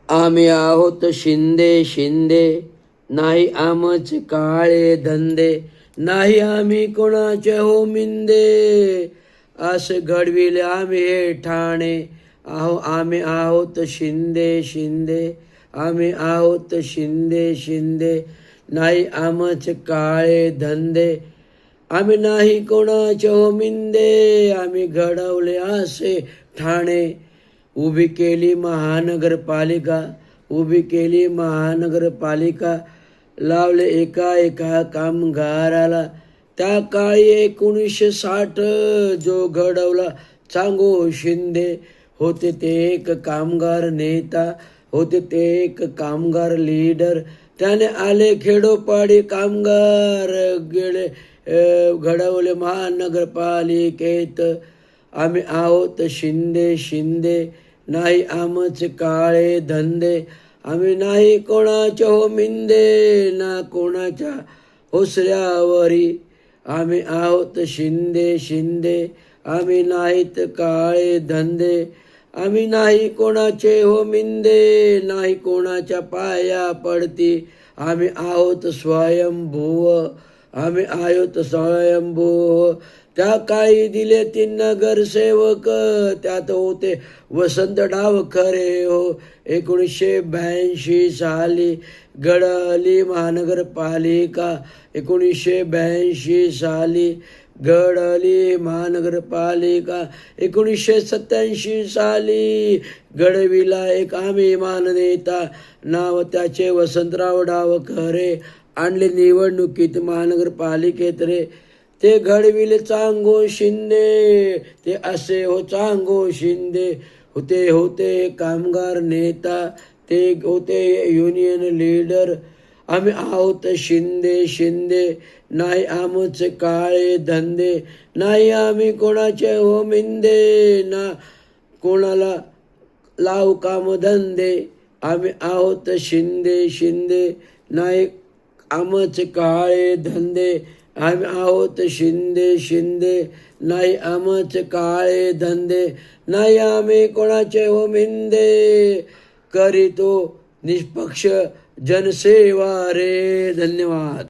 आम्ही आहोत शिंदे शिंदे, नाही आमचे काळे धंदे, नाही आम्ही कोणाचे हो मिंदे, असे घडविले आम्ही हे ठाणे. आम्ही आहोत शिंदे शिंदे, आम्ही आहोत शिंदे शिंदे, नाही आमचे काळे धंदे, आम्ही नाही कोणाचे हो मिंदे, आम्ही घडवले असे ठाणे. उभी केली महानगरपालिका, उभी केली महानगरपालिका, लावले एका एका कामगाराला. त्या काळी 1960 जो घडवला चांगो शिंदे, होते ते एक कामगार नेता, होते ते एक कामगार लीडर. त्याने आले खेडोपाडी कामगार गेले घडवले महानगरपालिकेत. आम्ही आहोत शिंदे शिंदे, नाही आमचे काळे धंदे, आम्ही नाही कोणाचे हो मिंदे, ना कोणाच्या ओसऱ्यावरी. आम्ही आहोत शिंदे शिंदे, आम्ही नाहीत काळे धंदे, आम्ही नाही कोणाचे हो मिंदे, नाही कोणाच्या पाया पडती. आम्ही आहोत स्वयंभू, आम्ही आहोत स्वयंभू. त्या काळी दिले 3 नगरसेवक, त्यात होते वसंत डावखरे हो. 1982 साली घडली महानगरपालिका, 1982 साली घडली महानगरपालिका. 1987 साली घडविला एक आम्ही नेता, नाव त्याचे वसंतराव डावखरे. आणले निवडणुकीत महानगरपालिकेत रे, ते घडविले चांगो शिंदे, ते असे हो चांगो शिंदे. होते कामगार नेता, ते होते युनियन लीडर. आम्ही आहोत शिंदे शिंदे, नाही आमचे काळे धंदे, नाही आम्ही कोणाचे हो मिंदे, ना कोणाला लावू कामधंदे. आम्ही आहोत शिंदे शिंदे, नाही आमचे काळे धंदे, आम्ही आहोत शिंदे शिंदे, नाही आमचे काळे धंदे, नाही आम्ही कोणाचे हो मिंदे, करीतो निष्पक्ष जनसेवा रे. धन्यवाद.